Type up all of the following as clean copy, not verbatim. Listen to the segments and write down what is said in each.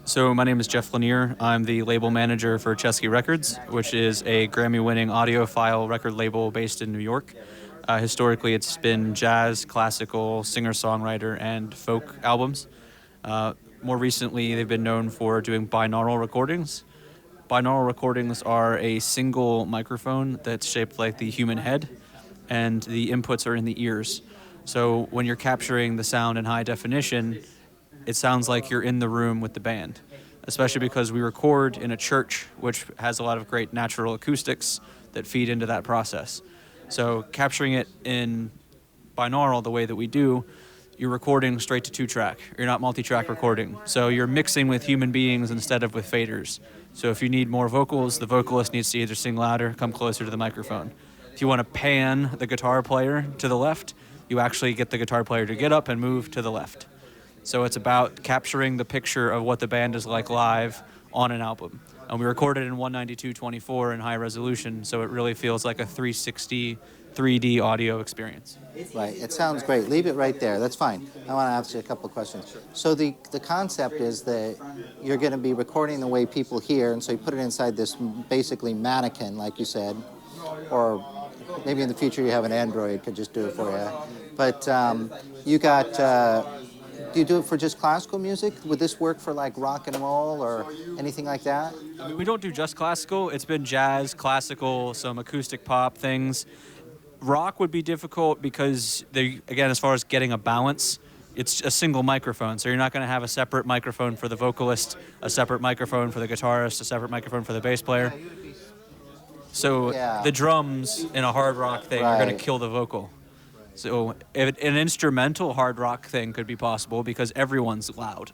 So my name is Jeff Lanier. I'm the label manager for Cheskey Records, which is a Grammy-winning audiophile record label based in New York. Historically, it's been jazz, classical, singer-songwriter, and folk albums. More recently, they've been known for doing binaural recordings. Binaural recordings are a single microphone that's shaped like the human head, and the inputs are in the ears. So when you're capturing the sound in high definition, it sounds like you're in the room with the band, especially because we record in a church, which has a lot of great natural acoustics that feed into that process. So capturing it in binaural the way that we do, you're recording straight to 2-track. You're not multi-track recording. So you're mixing with human beings instead of with faders. So if you need more vocals, the vocalist needs to either sing louder, come closer to the microphone. If you want to pan the guitar player to the left, you actually get the guitar player to get up and move to the left. So it's about capturing the picture of what the band is like live on an album. And we recorded in 192.24 in high resolution, so it really feels like a 360 3D audio experience. Right, it sounds great. Leave it right there. That's fine. I want to ask you a couple of questions. So the concept is that you're going to be recording the way people hear, and so you put it inside this basically mannequin, like you said, or maybe in the future you have an Android could just do it for you. But you got... do you do it for just classical music? Would this work for like rock and roll or anything like that? I mean, we don't do just classical. It's been jazz, classical, some acoustic pop things. Rock would be difficult because, again, as far as getting a balance, it's a single microphone. So you're not going to have a separate microphone for the vocalist, a separate microphone for the guitarist, a separate microphone for the bass player. So the drums in a hard rock thing are going to kill the vocal. So an instrumental hard rock thing could be possible because everyone's loud.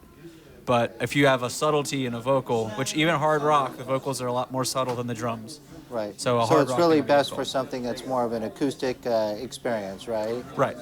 But if you have a subtlety in a vocal, which even hard rock, the vocals are a lot more subtle than the drums. Right. So it's really best for something that's more of an acoustic experience, right? Right.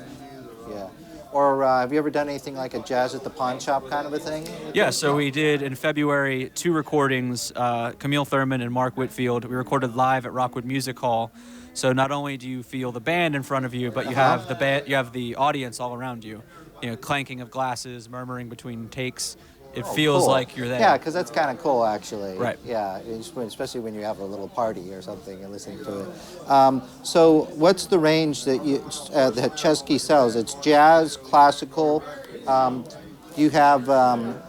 Yeah. Or have you ever done anything like a jazz at the pawn shop kind of a thing? Yeah, so we did in February 2 recordings, Camille Thurman and Mark Whitfield. We recorded live at Rockwood Music Hall. So not only do you feel the band in front of you, but you have the band, you have the audience all around you. You know, clanking of glasses, murmuring between takes. It feels like you're there. Yeah, because that's kind of cool, actually. Right. Yeah, especially when you have a little party or something and listening to it. So what's the range that that Cheskey sells? It's jazz, classical. Do you have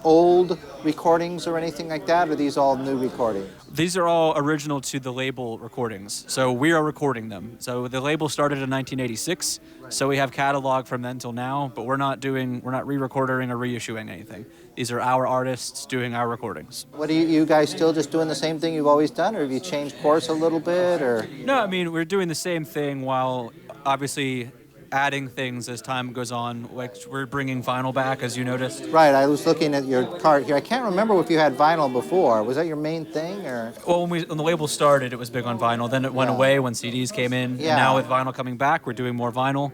old recordings or anything like that, or are these all new recordings? These are all original to the label recordings, so we are recording them. So the label started in 1986, so we have catalog from then till now, but we're not re-recording or reissuing anything. These are our artists doing our recordings. What are you guys still just doing the same thing you've always done, or have you changed course a little bit, or? No, I mean, we're doing the same thing while obviously adding things as time goes on. Like we're bringing vinyl back, as you noticed. Right, I was looking at your cart here. I can't remember if you had vinyl before. Was that your main thing, or? Well, when the label started, it was big on vinyl. Then it went away when CDs came in. Yeah. And now with vinyl coming back, we're doing more vinyl.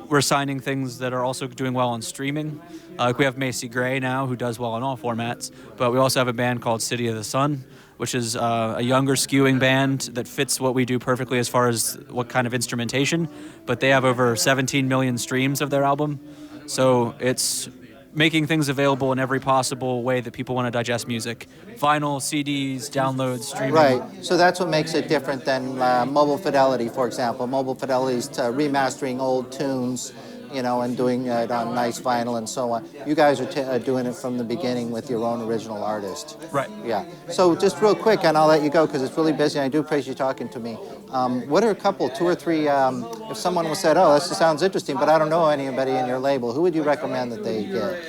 We're signing things that are also doing well on streaming. We have Macy Gray now, who does well on all formats. But we also have a band called City of the Sun, which is a younger skewing band that fits what we do perfectly as far as what kind of instrumentation. But they have over 17 million streams of their album. So it's making things available in every possible way that people want to digest music. Vinyl, CDs, downloads, streaming. Right, so that's what makes it different than Mobile Fidelity, for example. Mobile Fidelity's remastering old tunes, you know, and doing it on nice vinyl and so on. You guys are doing it from the beginning with your own original artist. Right. Yeah. So just real quick, and I'll let you go because it's really busy, and I do appreciate you talking to me. What are a couple, 2 or 3, if someone said, oh, this sounds interesting, but I don't know anybody in your label, who would you recommend that they get?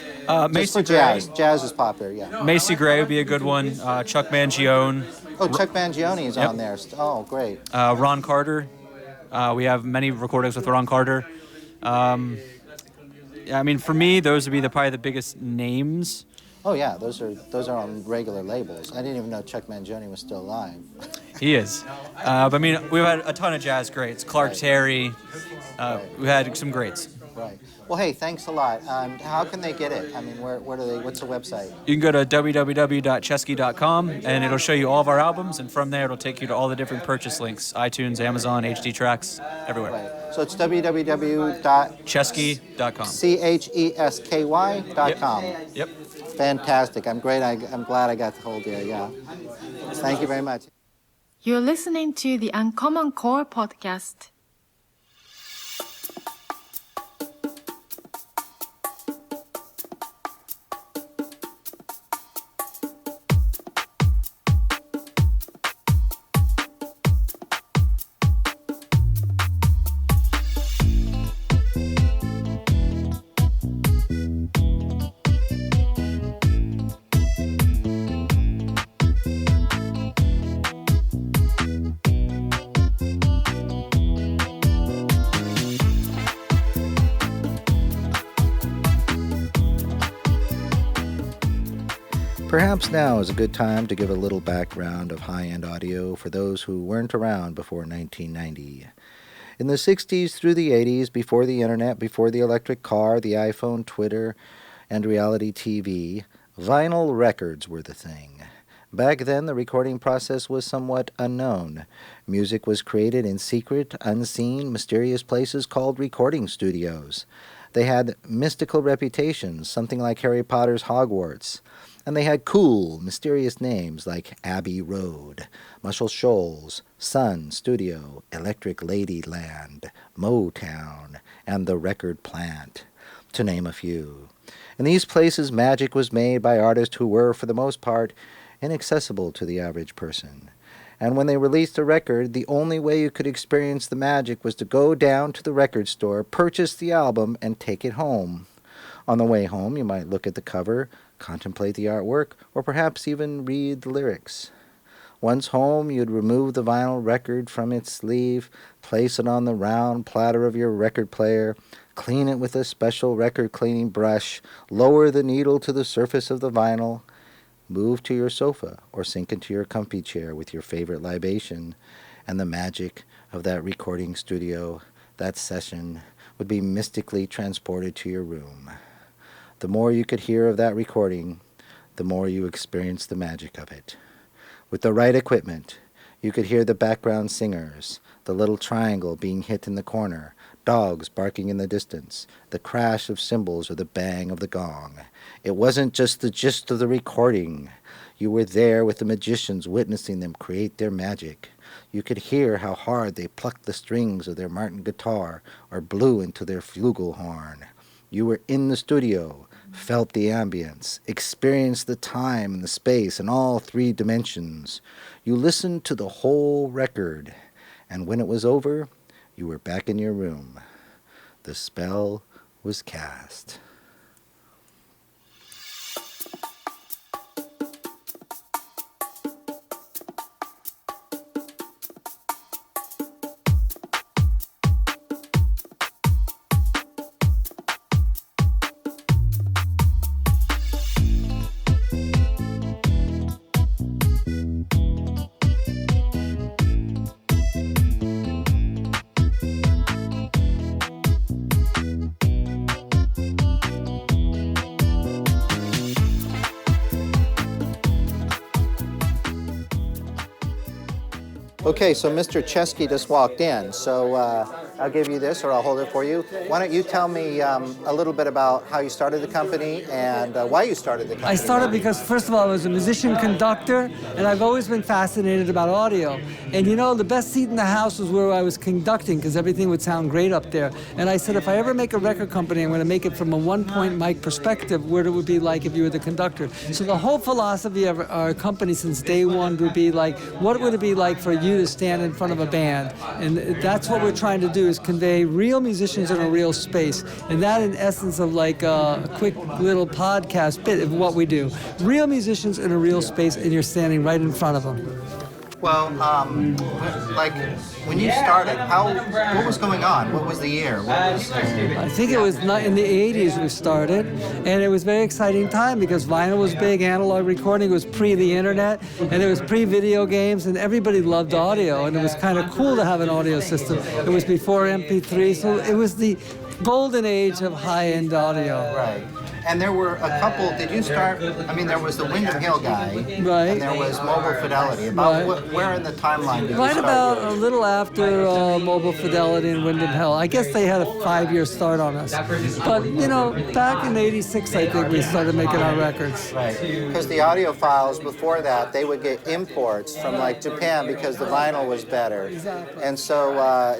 Just for jazz. Jazz is popular, yeah. Macy Gray would be a good one. Chuck Mangione. Oh, Chuck Mangione is on there. Oh, great. Ron Carter. We have many recordings with Ron Carter. I mean, for me, those would be probably the biggest names. Oh yeah, those are on regular labels. I didn't even know Chuck Mangione was still alive. He is. But I mean, we've had a ton of jazz greats. Clark Terry. We've had some greats. Right. Well, hey, thanks a lot. How can they get it? I mean, where do they? What's the website? You can go to www.cheskey.com, and it'll show you all of our albums, and from there it'll take you to all the different purchase links: iTunes, Amazon, HD Tracks, everywhere. Right. So it's www.cheskey.com. Cheskey.com. CHESKY.com. Yep. Fantastic. I'm glad I got to hold you. Yeah. Thank you very much. You're listening to the UnCommonCore podcast. Perhaps now is a good time to give a little background of high-end audio for those who weren't around before 1990. In the 60s through the 80s, before the internet, before the electric car, the iPhone, Twitter, and reality TV, vinyl records were the thing. Back then, the recording process was somewhat unknown. Music was created in secret, unseen, mysterious places called recording studios. They had mystical reputations, something like Harry Potter's Hogwarts. And they had cool, mysterious names like Abbey Road, Muscle Shoals, Sun Studio, Electric Ladyland, Motown, and the Record Plant, to name a few. In these places, magic was made by artists who were, for the most part, inaccessible to the average person. And when they released a record, the only way you could experience the magic was to go down to the record store, purchase the album, and take it home. On the way home, you might look at the cover, contemplate the artwork, or perhaps even read the lyrics. Once home, you'd remove the vinyl record from its sleeve, place it on the round platter of your record player, clean it with a special record cleaning brush, lower the needle to the surface of the vinyl, move to your sofa or sink into your comfy chair with your favorite libation, and the magic of that recording studio, that session, would be mystically transported to your room. The more you could hear of that recording, the more you experienced the magic of it. With the right equipment, you could hear the background singers, the little triangle being hit in the corner, dogs barking in the distance, the crash of cymbals or the bang of the gong. It wasn't just the gist of the recording. You were there with the magicians witnessing them create their magic. You could hear how hard they plucked the strings of their Martin guitar or blew into their flugelhorn. You were in the studio, felt the ambience, experienced the time and the space in all three dimensions. You listened to the whole record, and when it was over, you were back in your room. The spell was cast. Okay, so Mr. Cheskey just walked in, so I'll give you this, or I'll hold it for you. Why don't you tell me a little bit about how you started the company and why you started the company? I started because, first of all, I was a musician-conductor, and I've always been fascinated about audio. And you know, the best seat in the house was where I was conducting, because everything would sound great up there. And I said, if I ever make a record company, I'm going to make it from a one-point mic perspective, what it would be like if you were the conductor. So the whole philosophy of our company since day one would be like, what would it be like for you to stand in front of a band? And that's what we're trying to do, is convey real musicians in a real space. And that, in essence, of like a quick little podcast bit of what we do. Real musicians in a real space, and you're standing right in front of them. Well, like when you started, what was going on? What was the year? I think it was in the 80s we started, and it was a very exciting time because vinyl was big, analog recording was pre the internet, and it was pre-video games, and everybody loved audio, and it was kind of cool to have an audio system. It was before MP3, so it was the golden age of high-end audio. Right. And there were a couple, did you start, I mean, there was the Windham Hill guy. Right. And there was Mobile Fidelity. About where in the timeline did you Right start about a yours? little after Mobile Fidelity and Windham Hill. I guess they had a 5-year start on us. But, back in '86, I think we started making our records. Right. Because the audiophiles before that, they would get imports from like Japan because the vinyl was better. Exactly. And so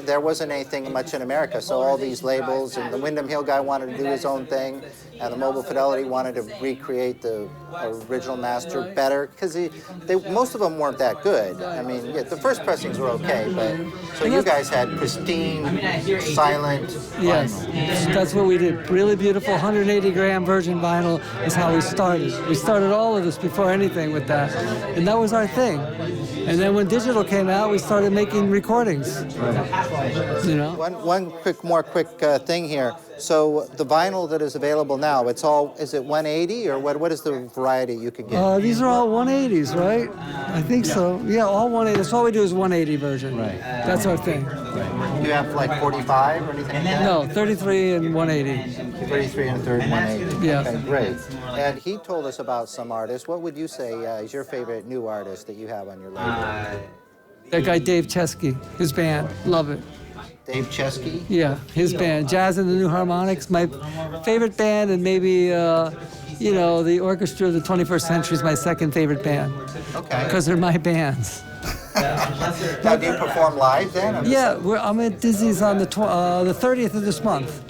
there wasn't anything much in America. So all these labels, and the Windham Hill guy wanted to do his own thing, and the Mobile Fidelity wanted to recreate the original master better, because most of them weren't that good. I mean, yeah, the first pressings were okay, but so you guys had pristine, silent Yes, vinyl. that's what we did. Really beautiful 180-gram virgin vinyl is how we started. We started all of this before anything with that, and that was our thing. And then when digital came out, we started making recordings. One quick thing here. So the vinyl that is available now, is it 180 or what is the variety you could get? These are all 180s, right? I think so. Yeah, all 180. That's all we do is 180 version. Right. That's our thing. Do you have like 45 or anything like that? No, 33 and 180. 33 and a third, 180. Yeah. Okay, great. And he told us about some artists. What would you say is your favorite new artist that you have on your label? That guy Dave Cheskey, his band, love it. Dave Cheskey? Yeah, his band, Jazz and the New Harmonics, my favorite band, and maybe, the Orchestra of the 21st Century is my second favorite band. Okay. Because they're my bands. Now, do you perform live then? Yeah, I'm at Disney's on the 30th of this month.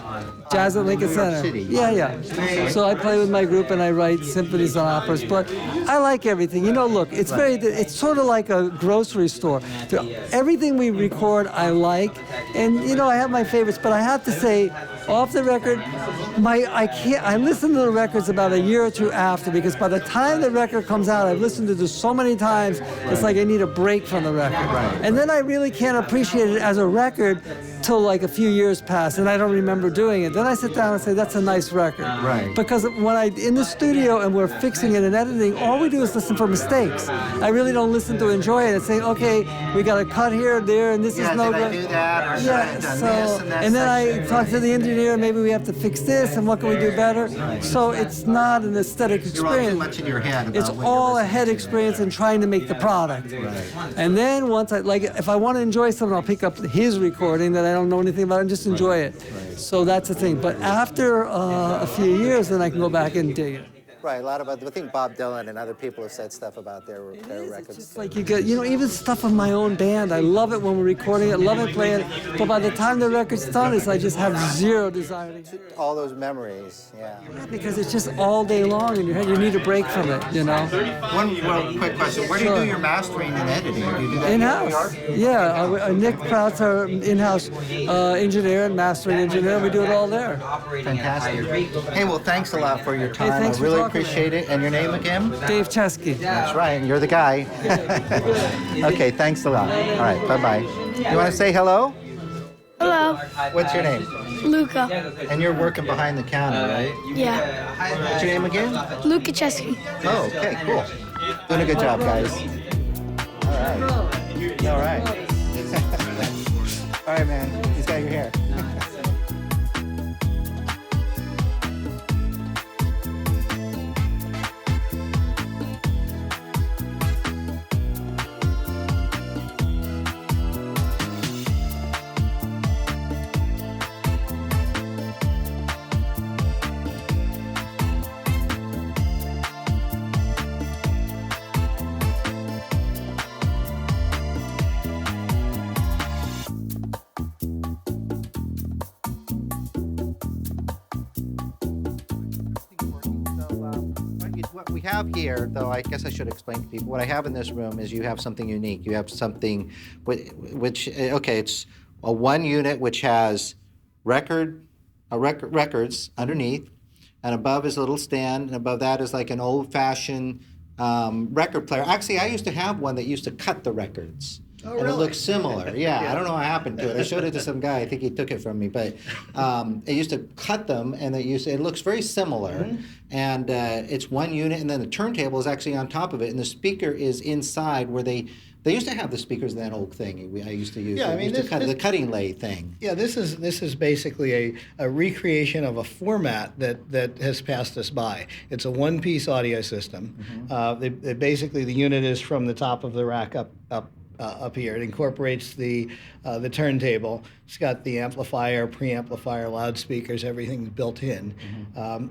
Jazz at Lincoln New York Center. City. Yeah. So I play with my group and I write symphonies and operas, but I like everything. Look, it's sort of like a grocery store. Everything we record, I like, and I have my favorites, but I have to say, off the record, I listen to the records about a year or two after, because by the time the record comes out, I've listened to this so many times, it's like I need a break from the record. And then I really can't appreciate it as a record till like a few years pass, and I don't remember doing it. Then I sit down and say, that's a nice record. Right. Because when in the studio and we're fixing it and editing, all we do is listen for mistakes. I really don't listen to enjoy it and say, okay, we got a cut here, there, and this is no did I good. do that? Or should I have done this? And then I talk to the engineer, maybe we have to fix this, and what can we do better? So it's not an aesthetic You're all too experience. much in your head about It's what all you're a head experience and trying to make the product. And then once if I want to enjoy something, I'll pick up his recording that I don't know anything about and just enjoy it. So that's the thing. But after a few years, then I can go back and dig it. Right, I think Bob Dylan and other people have said stuff about their records. It's like you get, even stuff of my own band. I love it when we're recording it, love it playing it. But by the time the record's done, I just have zero desire to All those memories, yeah. because it's just all day long in your head. You need a break from it, One real quick question. Where do you do your mastering and editing? Do you do that In-house. in New York? Yeah, Nick Prout's our in-house engineer and mastering engineer. We do it all there. Fantastic. Hey, well, thanks a lot for your time. thanks I for really talking. appreciate it. And your name again? Dave Cheskey. That's right, and you're the guy. Okay, thanks a lot. All right, bye-bye. You want to say hello? Hello, What's your name? Luca. And you're working behind the counter, right? Yeah, What's your name again? Luca Cheskey. Oh, okay, cool. Doing a good job, guys. All right. All right. All right, man. He's got your hair. What we have here, though, I guess I should explain to people, what I have in this room is you have something unique. You have something it's a one unit which has records underneath, and above is a little stand, and above that is like an old-fashioned record player. Actually, I used to have one that used to cut the records. And it looks similar. Yeah, I don't know what happened to it. I showed it to some guy. I think he took it from me. But it used to cut them, and it looks very similar. And it's one unit, and then the turntable is actually on top of it, and the speaker is inside where they used to have the speakers in that old thing I used to use. Yeah, I mean, the cutting lathe thing. Yeah, this is basically a recreation of a format that has passed us by. It's a one-piece audio system. Basically, the unit is from the top of the rack up here. It incorporates the turntable. It's got the amplifier, preamplifier, loudspeakers, everything's built in.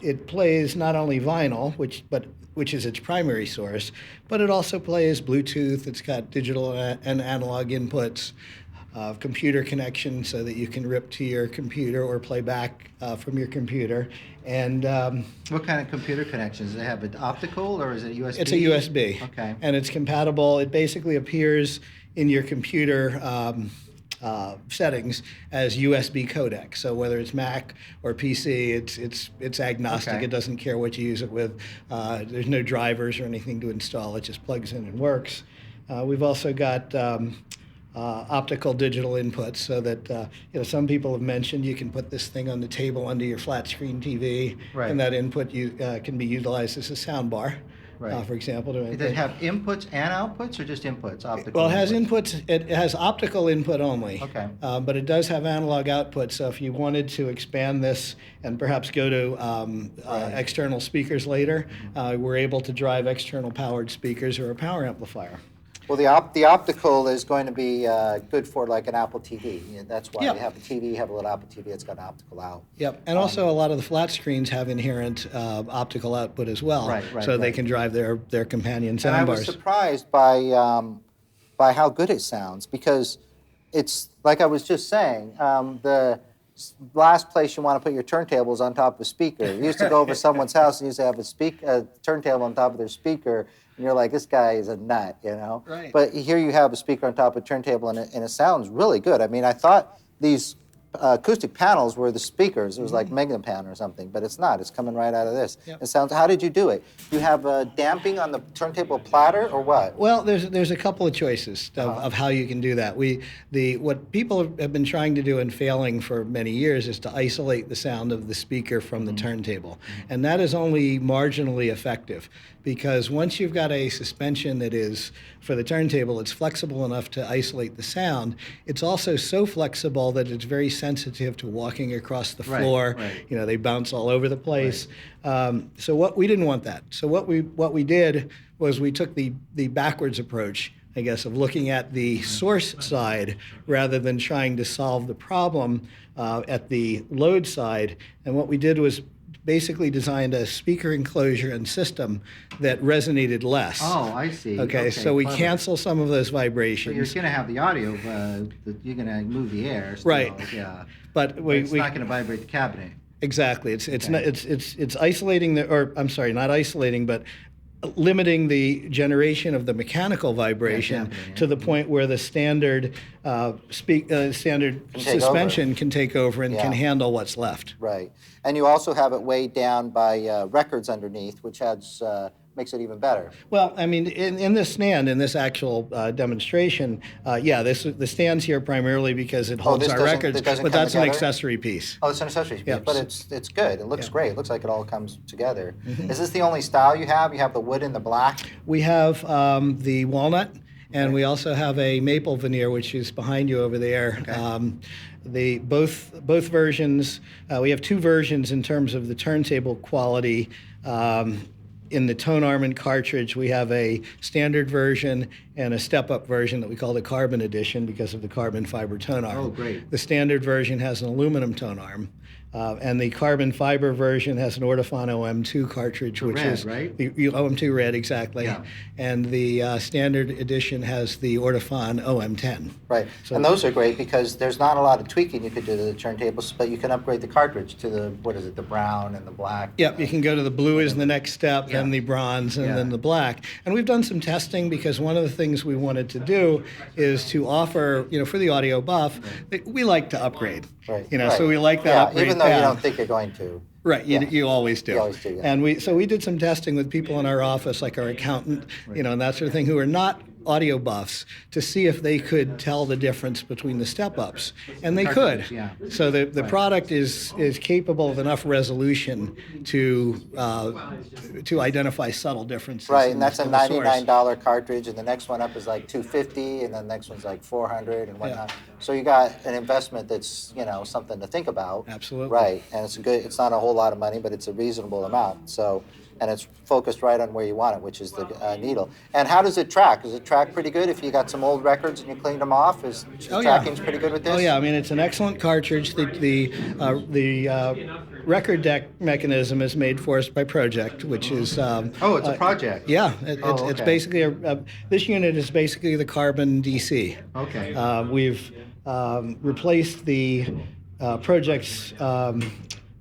It plays not only vinyl, which is its primary source, but it also plays Bluetooth. It's got digital and analog inputs, computer connection so that you can rip to your computer or play back from your computer. And what kind of computer connections? Does it have an optical or is it USB? It's a USB. Okay. And it's compatible. It basically appears in your computer settings as USB codec. So whether it's Mac or PC, it's agnostic. Okay. It doesn't care what you use it with. There's no drivers or anything to install. It just plugs in and works. We've also got optical digital inputs, so that some people have mentioned you can put this thing on the table under your flat screen TV, Right. and that input can be utilized as a sound bar. Right. For example, Does it have inputs and outputs, or just inputs? Optical. well, it has inputs? inputs. It has optical input only. Okay. But it does have analog output. So if you wanted to expand this and perhaps go to external speakers later, we're able to drive external powered speakers or a power amplifier. Well, the optical is going to be good for like an Apple TV. Yeah, that's why Yep. you have a TV, you have a little Apple TV, it's got an optical out. Yep. And also a lot of the flat screens have inherent optical output as well. Right, so they right. can drive their companion And I was soundbars. surprised by how good it sounds, because it's like I was just saying, the last place you want to put your turntable is on top of a speaker. You used to go over someone's house and used to have a turntable on top of their speaker, and you're like, this guy is a nut, you know? Right. But here you have a speaker on top of a turntable, and it sounds really good. I mean, I thought these acoustic panels were the speakers. It was like Megapan or something, but it's not. It's coming right out of this. Yep. It sounds. How did you do it? You have damping on the turntable platter, or what? Well, there's a couple of choices of how you can do that. What people have been trying to do and failing for many years is to isolate the sound of the speaker from the turntable, and that is only marginally effective, because once you've got a suspension that is, for the turntable, it's flexible enough to isolate the sound. It's also so flexible that it's very sensitive to walking across the Right, floor. right. They bounce all over the place. So we didn't want that. So what we did was we took the backwards approach, I guess, of looking at the source side rather than trying to solve the problem at the load side. And what we did was basically designed a speaker enclosure and system that resonated less. Oh, I see. Okay, so we clever. cancel some of those So you're vibrations. going to have the audio, you're going to move the air. Still, Right. Yeah. But It's not going to vibrate the cabinet. Exactly. It's isolating not isolating, but limiting the generation of the mechanical vibration definitely, yeah. to the point where the standard standard take suspension can take over and can Yeah. handle what's left. Right. And you also have it weighed down by records underneath, which makes it even better. Well, I mean, in this stand, in this actual demonstration, the stand's here primarily because it holds this our doesn't- records, it doesn't but come that's an together? accessory piece. Oh, it's an accessory piece, Yep. but it's good. It looks Yeah. great. It looks like it all comes together. Is this the only style you have? You have the wood and the black? We have the walnut, and we also have a maple veneer, which is behind you over there. Both versions. We have two versions in terms of the turntable quality. In the tone arm and cartridge, we have a standard version and a step-up version that we call the carbon edition because of the carbon fiber tone arm. Oh, great. The standard version has an aluminum tone arm. And the carbon fiber version has an Ortofon OM2 cartridge, which red, is right? the OM2 red, exactly. Yeah. And the standard edition has the Ortofon OM10. Right. So- And those are great because there's not a lot of tweaking you could do to the turntables, but you can upgrade the cartridge to the brown and the black. Yep, you can go to the blue is the next step, Yeah. then the bronze, and Yeah. then the black. And we've done some testing because one of the things we wanted to do is to offer, for the audio buff, we like to upgrade. Right. So we like that Yeah, upgrade even though you path. don't think you're going to. Right, Yeah. you always do. You always do, yeah. And we did some testing with people in our office, like our accountant, and that sort of thing, who are not audio buffs to see if they could tell the difference between the step-ups, and they could. Yeah. So the product is capable of enough resolution to identify subtle differences. Right, in and that's a in the source. $99 cartridge, and the next one up is like $250, and then the next one's like $400 and whatnot. So you got an investment that's, you know, something to think about. Absolutely. Right, and it's good. It's not a whole lot of money, but it's a reasonable amount. So, and it's focused right on where you want it, which is the needle. And how does it track? Does it track pretty good if you got some old records and you cleaned them off? Is tracking's pretty good with this? Oh yeah, I mean it's an excellent cartridge. The record deck mechanism is made for us by Project, which is it's a project. Yeah, Oh, it's okay. basically this unit is basically the Carbon DC. Okay. We've replaced the Project's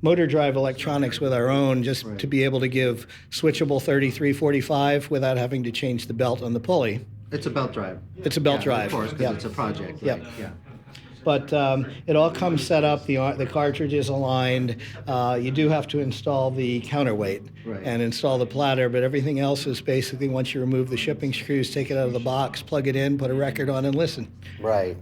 motor drive electronics with our own, just to be able to give switchable 3345 without having to change the belt on the pulley. It's a belt drive. It's a belt drive. Of course, because Yep. it's a project. Yep. Right? Yeah. But it all comes set up. The cartridge is aligned. You do have to install the counterweight Right. and install the platter, but everything else is basically once you remove the shipping screws, take it out of the box, plug it in, put a record on, and listen. Right.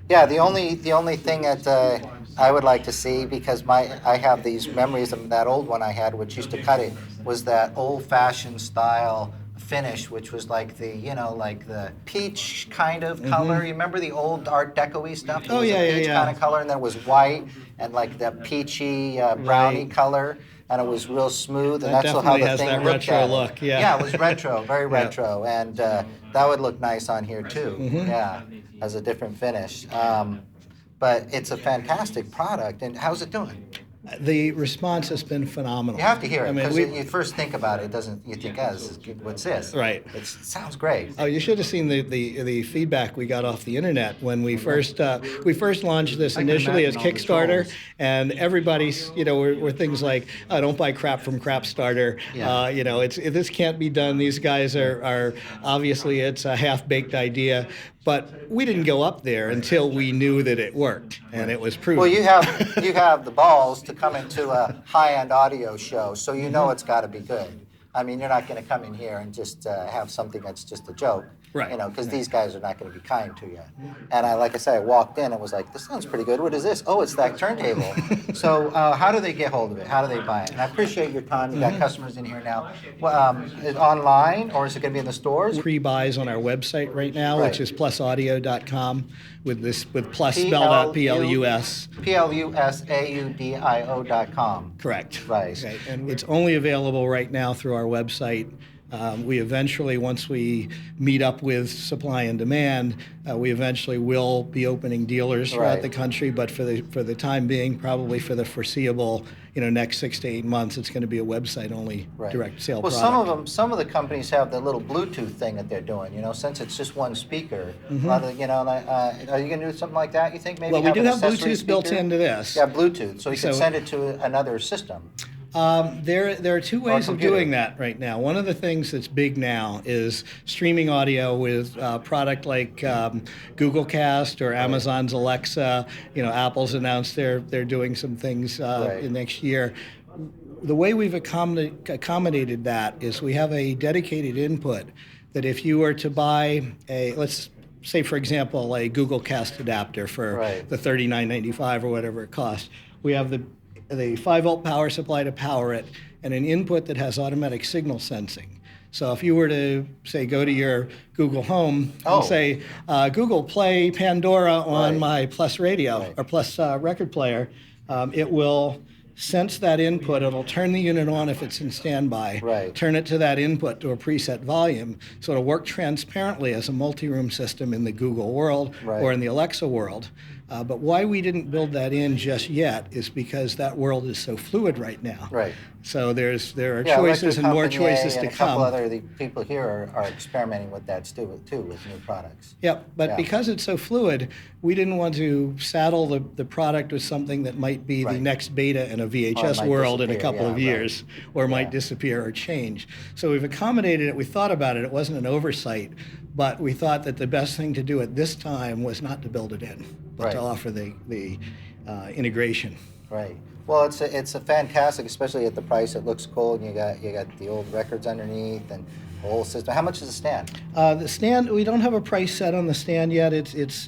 Yeah. The only thing that I would like to see, because I have these memories of that old one I had, which used to cut it, was that old-fashioned style finish, which was like the peach kind of color. You remember the old Art Deco-y stuff? It Oh, was yeah, a yeah, peach yeah. kind of color, and then it was white and like that peachy brownie Right. color, and it was real smooth. And That that's how definitely the has thing that looked retro at it. look, yeah. Yeah, it was retro, very Yeah. retro, and that would look nice on here too. Yeah, as a different finish. But it's a fantastic product. And how's it doing? The response has been phenomenal. You have to hear it, I mean, because we- you first think about it, you think, this is good. What's this? Right. It sounds great. Oh, you should have seen the feedback we got off the internet when we first launched this initially as imagine all the Kickstarter, trolls. and everybody's were things like, oh, don't buy crap from Crapstarter. Yeah. This can't be done. These guys are obviously it's a half-baked idea, but we didn't go up there until we knew that it worked and it was proven. Well, you have the balls to come into a high-end audio show, so you know it's got to be good. I mean, you're not going to come in here and just have something that's just a joke. Right. Because these guys are not going to be kind to you. And like I said, I walked in and was like, this sounds pretty good. What is this? Oh, it's that turntable. So how do they get hold of it? How do they buy it? And I appreciate your time. You got customers in here now. Well, is it online, or is it going to be in the stores? Pre-buys on our website right now, Right. which is plusaudio.com with plus spelled out PLUS. PLUSAUDIO.com. Correct. Right. Okay. And it's only available right now through our website. We eventually, once we meet up with supply and demand, we eventually will be opening dealers throughout Right. the country. But for the time being, probably for the foreseeable, next 6 to 8 months, it's going to be a website-only Right. direct sale Well, product. some of the companies have the little Bluetooth thing that they're doing. Since it's just one speaker. Mm-hmm. A lot of, are you going to do something like that? You think maybe? Well, we do an have accessory Bluetooth built speaker? into this. Yeah, Bluetooth, so you can So- send it to another system. There are two ways of computer. doing that right now. One of the things that's big now is streaming audio with a product like Google Cast or Amazon's Alexa. Apple's announced they're doing some things Right. in next year. The way we've accommodated that is we have a dedicated input that if you were to buy let's say, for example, a Google Cast adapter for Right. the $39.95 or whatever it costs, we have the 5-volt power supply to power it, and an input that has automatic signal sensing. So if you were to, say, go to your Google Home Oh. and say, Google, play Pandora on Right. my Plus radio Right. or Plus record player, it will sense that input. It'll turn the unit on if it's in standby, Right. turn it to that input to a preset volume, so it'll work transparently as a multi-room system in the Google world Right. or in the Alexa world. But why we didn't build that in just yet is because that world is so fluid right now. Right. So there are Yeah, choices Electric and more Company A choices to and a couple come. other the people here are experimenting with that too, with new products. Yep, but Yeah. because it's so fluid, we didn't want to saddle the product with something that might be the Right. next beta in a Or VHS it might world in a disappear, couple yeah, of right. years, or might Yeah. disappear or change. So we've accommodated it. We thought about it. It wasn't an oversight, but we thought that the best thing to do at this time was not to build it in, but Right. to offer the integration. Right. Well, it's a fantastic, especially at the price. It looks cool, and you got the old records underneath, and whole system. How much is the stand? The stand, we don't have a price set on the stand yet. This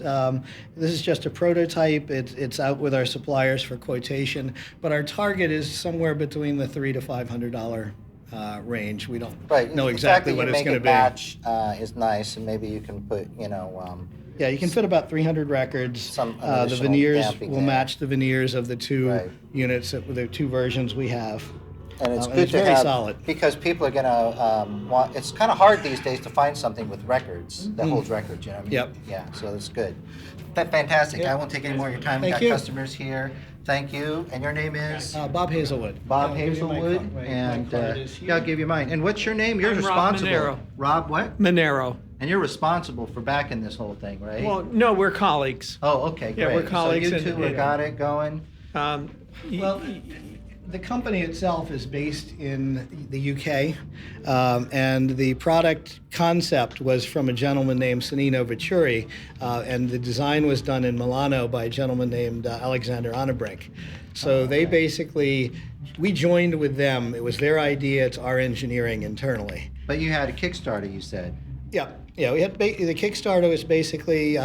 is just a prototype. It's out with our suppliers for quotation, but our target is somewhere between the $300 to $500 range. We don't know exactly what it's going to be. The fact that you make it match is nice, and maybe you can put, yeah, you can fit about 300 records. Some the additional veneers damping will there. match the veneers of the two Right. units, the two versions we have. And it's And good it's to very have, solid. because people are gonna want. It's kind of hard these days to find something with records that holds records. You know what I mean? Yep. Yeah. So that's good. Fantastic. Yep. I won't take any more of your time. We Thank got you. customers here. Thank you. And your name is Bob Hazelwood. Bob I'll give you my Hazelwood. card. My And card is here. yeah, I'll give you mine. And what's your name? You're I'm Rob responsible. Monero. Rob what? Monero. And you're responsible for backing this whole thing, right? Well, no, we're colleagues. Oh, okay, Yeah, great. we're colleagues So you and- two have got it going. Well, the company itself is based in the UK, and the product concept was from a gentleman named Sonino Venturi, and the design was done in Milano by a gentleman named Alexander Onnebrink. So they basically, we joined with them. It was their idea. It's our engineering internally. But you had a Kickstarter, you said. Yeah. We had the Kickstarter was basically,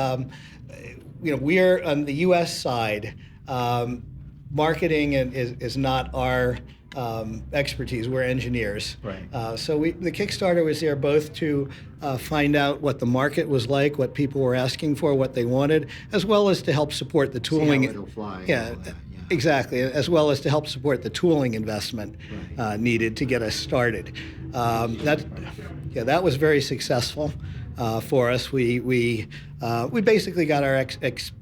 we're on the U.S. side. Marketing is not our expertise. We're engineers. Right. So the Kickstarter was there both to find out what the market was like, what people were asking for, what they wanted, as well as to help support the tooling. See how it'll fly and Yeah. all that, yeah. Exactly, as well as to help support the tooling investment needed to get us started. That was very successful for us. We basically got our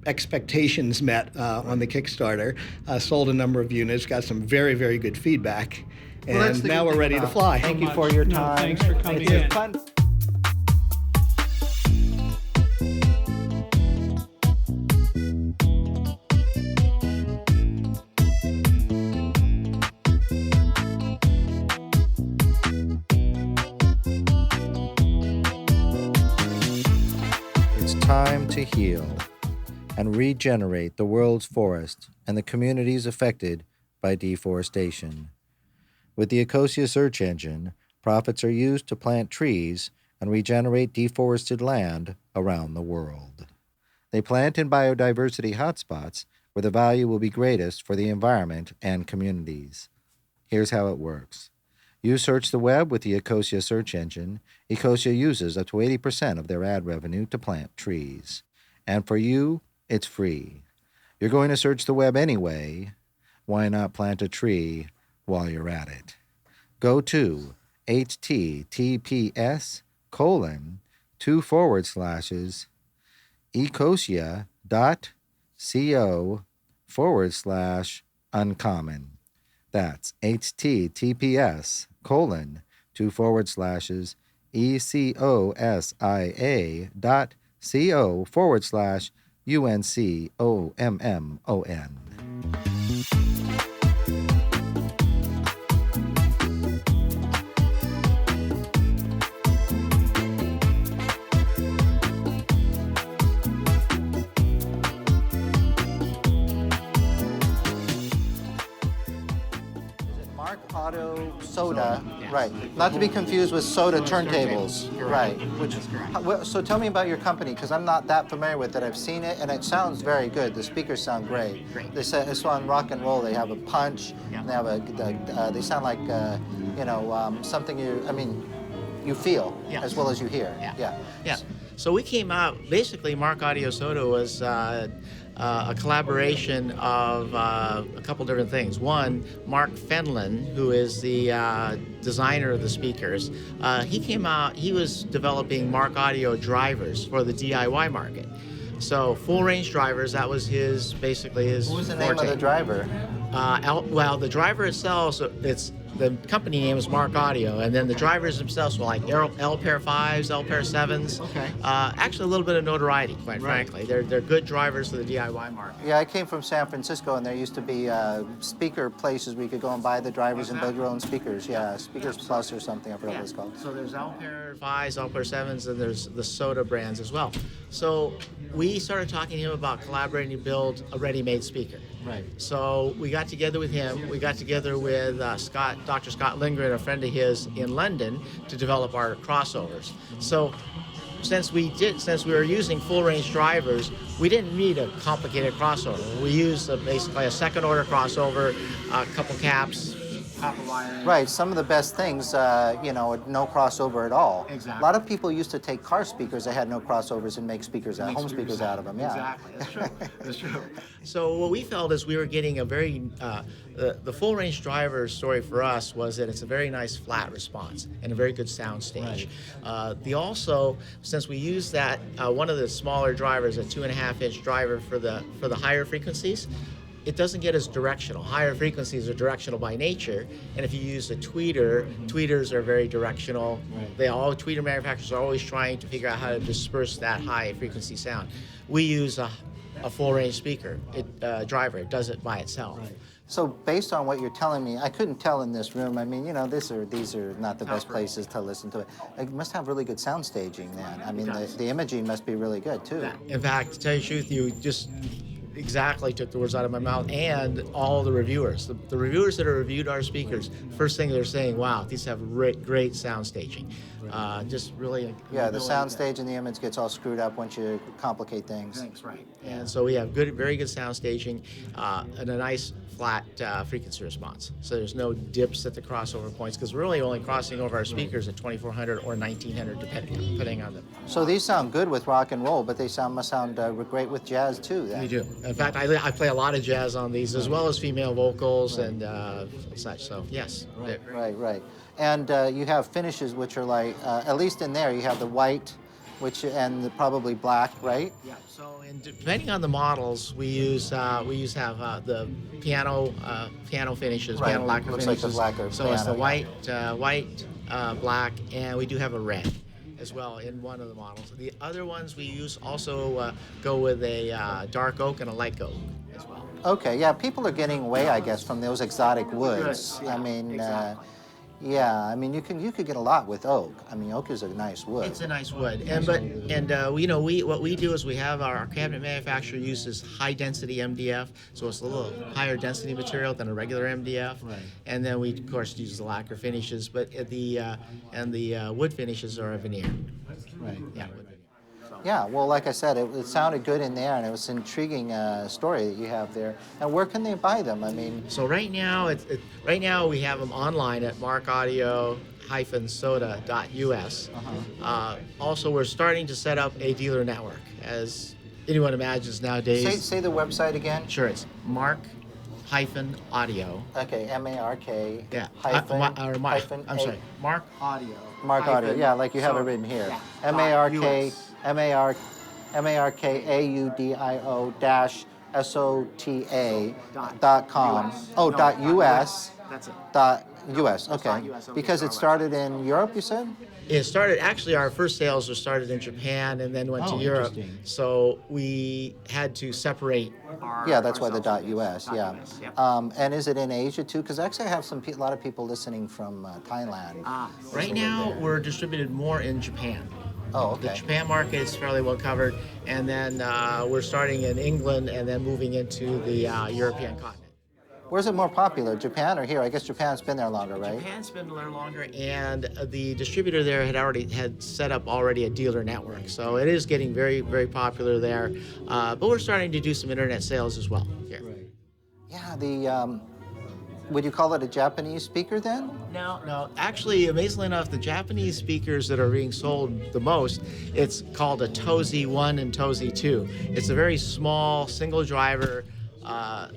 expectations met on the Kickstarter. Sold a number of units, got some very, very good feedback, Well, that's and the now good we're thing ready to about- fly. Thank you for your No, time. thanks for coming It's in. fun. It's time to heal and regenerate the world's forests and the communities affected by deforestation. With the Ecosia search engine, profits are used to plant trees and regenerate deforested land around the world. They plant in biodiversity hotspots where the value will be greatest for the environment and communities. Here's how it works. You search the web with the Ecosia search engine. Ecosia uses up to 80% of their ad revenue to plant trees. And for you, it's free. You're going to search the web anyway. Why not plant a tree while you're at it? Go to https://ecosia.co/uncommon. That's https://ecosia.co/UNCOMMON. MarkAudio-Sota, right? Not to be confused with Soda turntables, right? So tell me about your company, because I'm not that familiar with it. I've seen it, and it sounds very good. The speakers sound great. They say it's on rock and roll. They have a punch. And they have they sound like something you feel as well as you hear. Yeah. So we came out, basically MarkAudio-Sota was a collaboration of a couple different things. One, Mark Fenlon, who is the designer of the speakers, he came out, he was developing Mark Audio drivers for the DIY market. So full range drivers, that was basically his What was the name of forte. the driver? Well, the driver itself, the company name is Mark Audio, and then the drivers themselves were like L pair 5s, L pair 7s. Okay. Actually, a little bit of notoriety, quite frankly. They're good drivers for the DIY market. Yeah, I came from San Francisco, and there used to be speaker places where you could go and buy the drivers and build your own speakers. Yeah, Speakers Plus or something, I forgot what it's called. So there's L pair 5s, L pair 7s, and there's the Sota brands as well. So we started talking to him about collaborating to build a ready-made speaker. Right. So we got together with him. We got together with Dr. Scott Lindgren, a friend of his in London, to develop our crossovers. So since we were using full range drivers, we didn't need a complicated crossover. We used basically a second order crossover, a couple caps, copper wiring. Right, some of the best things, no crossover at all. Exactly. A lot of people used to take car speakers that had no crossovers and make home speakers out of them. Yeah. Exactly, that's true. That's true. So what we felt is we were getting a very, the full range driver story for us was that it's a very nice flat response and a very good sound stage. Also, since we use that, one of the smaller drivers, a 2.5-inch driver for the higher frequencies, it doesn't get as directional. Higher frequencies are directional by nature, and if you use a tweeter, tweeters are very directional. Tweeter manufacturers are always trying to figure out how to disperse that high frequency sound. We use a full range speaker driver. It does it by itself. So based on what you're telling me, I couldn't tell in this room. I mean, these are not the best places to listen to it. It must have really good sound staging then. I mean, the imaging must be really good too. In fact, to tell you the truth, you just exactly took the words out of my mouth, and all the reviewers. The reviewers that have reviewed our speakers, first thing they're saying, wow, these have great sound staging. Just really... Yeah, the sound stage and the image gets all screwed up once you complicate things. Thanks, right. And so we have very good sound staging and a nice flat frequency response. So there's no dips at the crossover points, because we're really only crossing over our speakers at 2400 or 1900 depending on them. So these sound good with rock and roll, but they must sound great with jazz too then. We do. In fact, I play a lot of jazz on these, as well as female vocals and such. So yes. Right. And you have finishes which are like, at least in there, you have the white, probably black, right? Yeah. So depending on the models, we use have the piano finishes, Right. piano lacquer Looks finishes. like the lacquer So it's the piano, white, black, and we do have a red as well in one of the models. The other ones we use also go with a dark oak and a light oak as well. Okay, yeah, people are getting away, I guess, from those exotic woods. Yeah, I mean, exactly. you could get a lot with oak. I mean, oak is a nice wood. It's a nice wood, what we do is we have our cabinet manufacturer uses high density MDF, so it's a little higher density material than a regular MDF. Right. And then we of course use the lacquer finishes, but the wood finishes are a veneer. Right. Yeah. Wood veneer. Yeah, well, like I said, it sounded good in there, and it was an intriguing story that you have there. And where can they buy them? I mean, So right now we have them online at MarkAudio-Sota.us. Also, we're starting to set up a dealer network, as anyone imagines nowadays. say the website again. Sure, it's Mark-Audio. Okay, MARK. Yeah. Hyphen. I'm sorry. Mark Audio. Mark Audio. Yeah, like you have it written here. Yeah. MARKAUDIO-SOTA.com. Oh, .US. That's it. .US. Okay. Because it started in Europe, you said? It started, actually, our first sales were started in Japan and then went to Europe. Interesting. So we had to separate our. Yeah, that's why the ourselves. .US. Yeah. .US, yeah. And is it in Asia too? Because actually, I have a lot of people listening from Thailand. Right now, we're distributed more in Japan. Oh, okay. The Japan market is fairly well covered, and then we're starting in England and then moving into the European continent. Where's it more popular, Japan or here? I guess Japan's been there longer, right? Japan's been there longer, and the distributor there had set up already a dealer network, so it is getting very, very popular there. But we're starting to do some internet sales as well here. Right. Yeah, would you call it a Japanese speaker then? No. Actually, amazingly enough, the Japanese speakers that are being sold the most, it's called a Tozy 1 and Tozy 2. It's a very small, single driver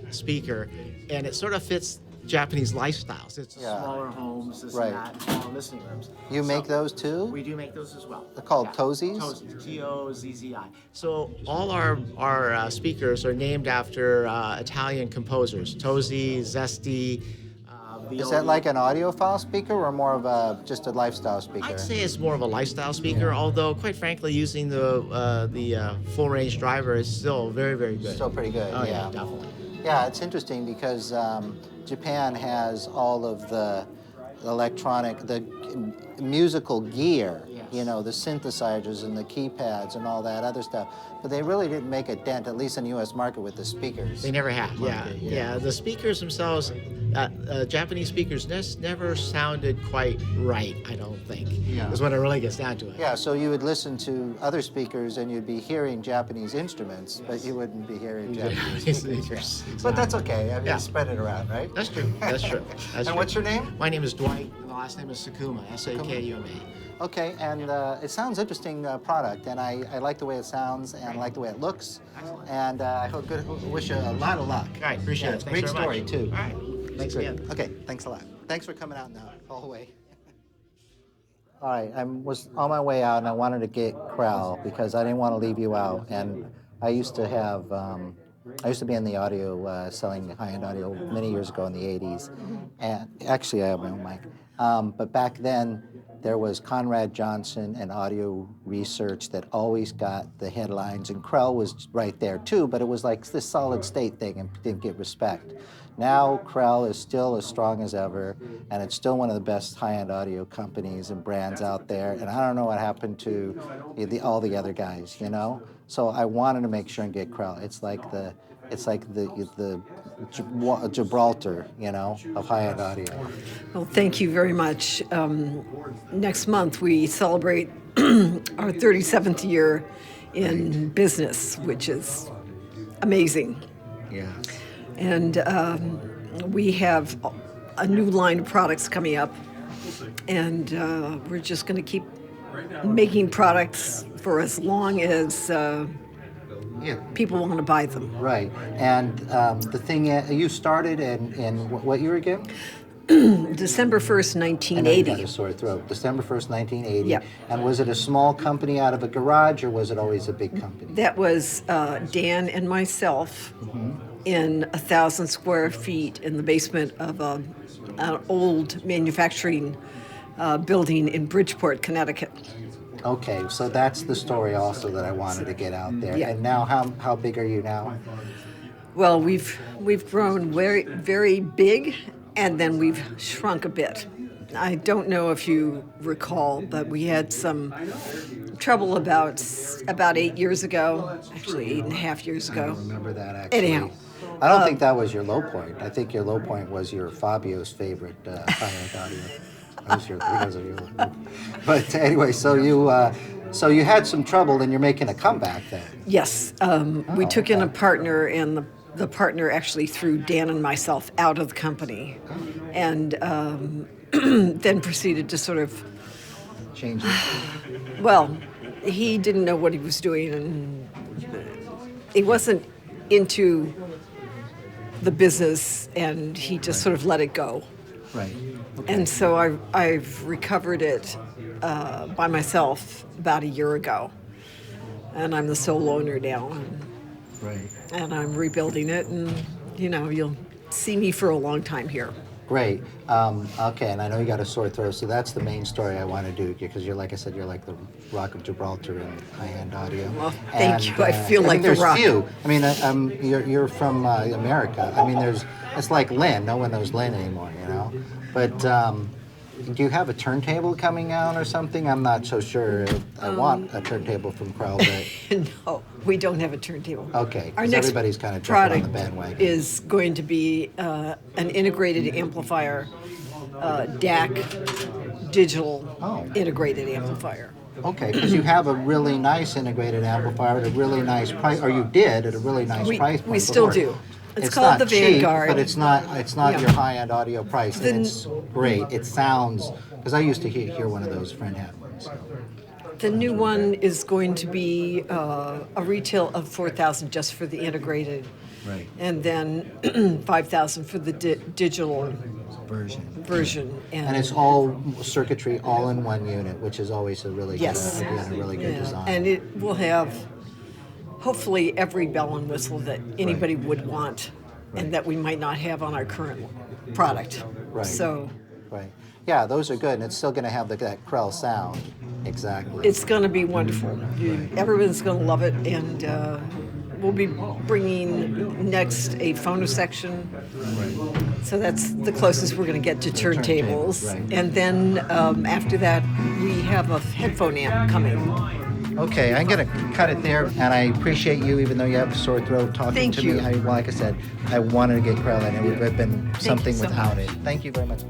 speaker, and it sort of fits Japanese lifestyles. It's smaller homes, this and that, smaller listening rooms. You make those too? We do make those as well. They're called Tozys? Tozys, T-O-Z-Z-I. So all our speakers are named after Italian composers. Tozy, Zesti, Is that like an audiophile speaker or more of just a lifestyle speaker? I'd say it's more of a lifestyle speaker, although quite frankly, using the full range driver is still very, very good. Still pretty good, Oh yeah, definitely. Yeah, it's interesting because Japan has all of the musical gear you know, the synthesizers and the keypads and all that other stuff. But they really didn't make a dent, at least in the U.S. market, with the speakers. They never have. Market, Yeah. The speakers themselves, Japanese speakers just never sounded quite right. I don't think. Yeah. Is when it really gets down to it. Yeah, so you would listen to other speakers and you'd be hearing Japanese instruments, but you wouldn't be hearing Japanese speakers. But that's okay. I mean, Yeah. spread it around, right? That's true. That's true. That's And true. what's your name? My name is Dwight, and the last name is Sakuma. Sakuma. Okay, and it sounds interesting product, and I like the way it sounds, and I like the way it looks, and I wish you a lot of luck. All right, appreciate Yeah, it. Thanks great very story much. too. All right. Thanks again. Okay, thanks a lot. Thanks for coming out in the hallway. All right, I was on my way out, and I wanted to get Krell because I didn't want to leave you out, and I used to have. I used to be in the audio, selling high-end audio many years ago in the 80s. And actually, I have my own mic. But back then, there was Conrad Johnson and Audio Research that always got the headlines, and Krell was right there too, but it was like this solid state thing and didn't get respect. Now, Krell is still as strong as ever, and it's still one of the best high-end audio companies and brands out there, and I don't know what happened to all the other guys, you know? So I wanted to make sure and get Krell. It's like the Gibraltar, you know, of high-end audio. Well, thank you very much. Next month we celebrate our 37th year in business, which is amazing. Yeah. And we have a new line of products coming up, and we're just going to keep making products for as long as people want to buy them. Right. And the thing is, you started in what year again? December 1st, I know you 1980. got a sore throat. December 1st, 1980. Yep. And was it a small company out of a garage, or was it always a big company? That was Dan and myself in 1,000 square feet in the basement of an old manufacturing building in Bridgeport, Connecticut. Okay, so that's the story also that I wanted to get out there. Yeah. And now, how big are you now? Well, we've grown very, very big, and then we've shrunk a bit. I don't know if you recall, but we had some trouble about 8 years ago, actually 8.5 years I ago. don't remember that actually. Anyhow. I don't think that was your low point. I think your low point was your Fabio's favorite high-end audio. That was your But anyway, so you had some trouble, and you're making a comeback then. Yes, we took in a partner, and the partner actually threw Dan and myself out of the company, and then proceeded to sort of, Change it. well, he didn't know what he was doing, and he wasn't into the business, and he just sort of let it go. Right. And so I've recovered it by myself about a year ago, and I'm the sole owner now, Right. and I'm rebuilding it, and you'll see me for a long time here. Great. Okay, and I know you got a sore throat, so that's the main story I want to do, because you're, like I said, you're like the Rock of Gibraltar in high-end audio. Well, thank you. I feel I like mean, the Rock. There's few. I mean, you're from America. I mean, it's like Lynn. No one knows Lynn anymore, you know. But do you have a turntable coming out or something? I'm not so sure. I want a turntable from Krell, but No, we don't have a turntable. okay, Our because next everybody's kind of jumping on the product bandwagon. is going to be an integrated amplifier, DAC digital Oh. integrated amplifier. Okay, because you have a really nice integrated amplifier at a really nice price, or you did at a really nice price point. We still before. do. It's not called the cheap, Vanguard. but it's not Yeah. your high-end audio price, and The- it's great. It sounds, because I used to hear one of those, friend had one. So. The new one is going to be a retail of $4,000 just for the integrated, Right. and then $5,000 for the digital version. And it's all circuitry, all in one unit, which is always a really Yes. good idea and a really good Yeah, design. and it will have hopefully every bell and whistle that anybody would want, and that we might not have on our current product. Right. So Right. Yeah, those are good, and it's still going to have that Krell sound. Exactly. it's going to be wonderful. Everyone's going to love it, and we'll be bringing next a phono section. So that's the closest we're going to get to turntables. And then after that, we have a headphone amp coming. Okay, I'm going to cut it there, and I appreciate you, even though you have a sore throat, talking Thank to you. me. Like I said, I wanted to get Carla, and it would have been something so without much. it. Thank you very much.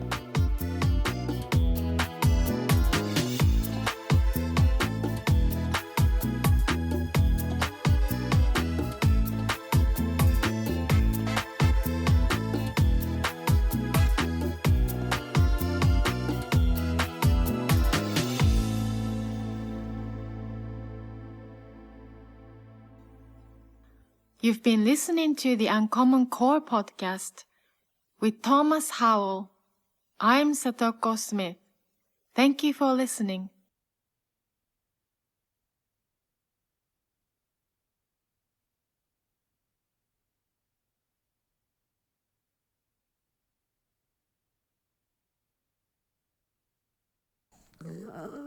You've been listening to the Uncommon Core podcast with Thomas Howell. I'm Satoko Smith. Thank you for listening. Love.